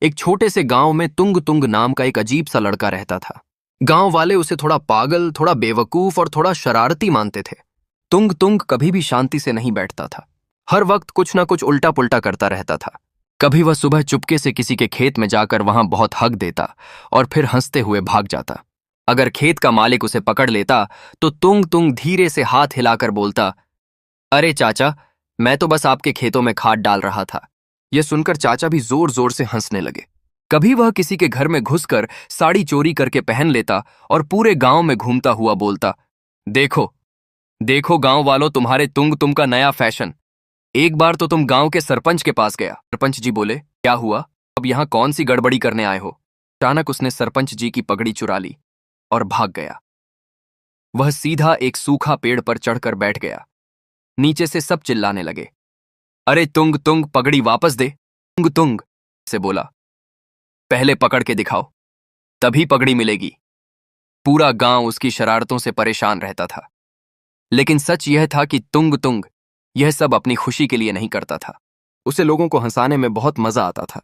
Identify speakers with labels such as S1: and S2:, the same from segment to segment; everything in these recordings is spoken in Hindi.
S1: एक छोटे से गांव में तुंग तुंग नाम का एक अजीब सा लड़का रहता था। गांव वाले उसे थोड़ा पागल, थोड़ा बेवकूफ और थोड़ा शरारती मानते थे। तुंग तुंग कभी भी शांति से नहीं बैठता था। हर वक्त कुछ ना कुछ उल्टा पुल्टा करता रहता था। कभी वह सुबह चुपके से किसी के खेत में जाकर वहां बहुत हक देता और फिर हंसते हुए भाग जाता। अगर खेत का मालिक उसे पकड़ लेता तो तुंग तुंग धीरे से हाथ हिलाकर बोलता, अरे चाचा, मैं तो बस आपके खेतों में खाद डाल रहा था। यह सुनकर चाचा भी जोर जोर से हंसने लगे। कभी वह किसी के घर में घुसकर साड़ी चोरी करके पहन लेता और पूरे गांव में घूमता हुआ बोलता, देखो देखो गांव वालों, तुम्हारे तुंग तुम का नया फैशन। एक बार तो तुम गांव के सरपंच के पास गया। सरपंच जी बोले, क्या हुआ? अब यहां कौन सी गड़बड़ी करने आए हो? अचानक उसने सरपंच जी की पगड़ी चुरा ली और भाग गया। वह सीधा एक सूखा पेड़ पर चढ़कर बैठ गया। नीचे से सब चिल्लाने लगे, अरे तुंग तुंग, पगड़ी वापस दे। तुंग तुंग से बोला, पहले पकड़ के दिखाओ, तभी पगड़ी मिलेगी। पूरा गांव उसकी शरारतों से परेशान रहता था। लेकिन सच यह था कि तुंग तुंग यह सब अपनी खुशी के लिए नहीं करता था। उसे लोगों को हंसाने में बहुत मजा आता था।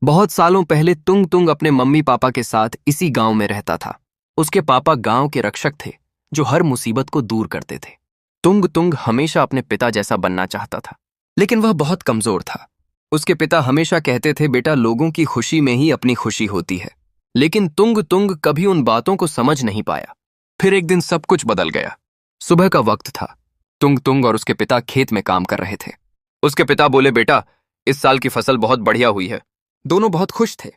S1: बहुत सालों पहले तुंग तुंग अपने मम्मी पापा के साथ इसी गांव में रहता था। उसके पापा गांव के रक्षक थे जो हर मुसीबत को दूर करते थे। तुंग तुंग हमेशा अपने पिता जैसा बनना चाहता था, लेकिन वह बहुत कमजोर था। उसके पिता हमेशा कहते थे, बेटा, लोगों की खुशी में ही अपनी खुशी होती है। लेकिन तुंग तुंग कभी उन बातों को समझ नहीं पाया। फिर एक दिन सब कुछ बदल गया। सुबह का वक्त था। तुंग तुंग और उसके पिता खेत में काम कर रहे थे। उसके पिता बोले, बेटा, इस साल की फसल बहुत बढ़िया हुई है। दोनों बहुत खुश थे।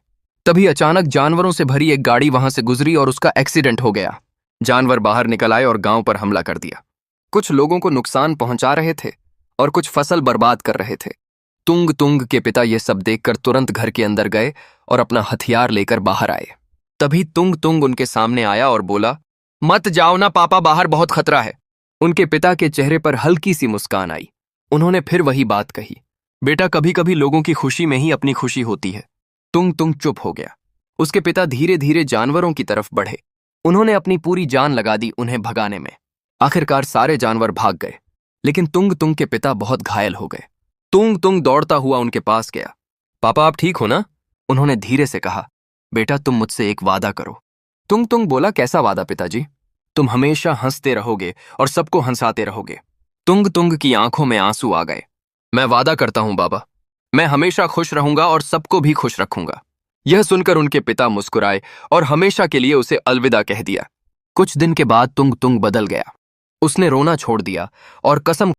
S1: तभी अचानक जानवरों से भरी एक गाड़ी वहां से गुजरी और उसका एक्सीडेंट हो गया। जानवर बाहर निकल आए और गांव पर हमला कर दिया। कुछ लोगों को नुकसान पहुंचा रहे थे और कुछ फसल बर्बाद कर रहे थे। तुंग तुंग के पिता यह सब देखकर तुरंत घर के अंदर गए और अपना हथियार लेकर बाहर आए। तभी तुंग तुंग उनके सामने आया और बोला, मत जाओ ना पापा, बाहर बहुत खतरा है। उनके पिता के चेहरे पर हल्की सी मुस्कान आई। उन्होंने फिर वही बात कही, बेटा, कभी कभी लोगों की खुशी में ही अपनी खुशी होती है। तुंग तुंग चुप हो गया। उसके पिता धीरे धीरे जानवरों की तरफ बढ़े। उन्होंने अपनी पूरी जान लगा दी उन्हें भगाने में। आखिरकार सारे जानवर भाग गए, लेकिन तुंग तुंग के पिता बहुत घायल हो गए। तुंग तुंग दौड़ता हुआ उनके पास गया। पापा, आप ठीक हो ना? उन्होंने धीरे से कहा, बेटा, तुम मुझसे एक वादा करो। तुंग तुंग बोला, कैसा वादा पिताजी? तुम हमेशा हंसते रहोगे और सबको हंसाते रहोगे। तुंग तुंग की आंखों में आंसू आ गए। मैं वादा करता हूं बाबा, मैं हमेशा खुश रहूंगा और सबको भी खुश रखूंगा। यह सुनकर उनके पिता मुस्कुराए और हमेशा के लिए उसे अलविदा कह दिया। कुछ दिन के बाद तुंग तुंग बदल गया। उसने रोना छोड़ दिया और कसम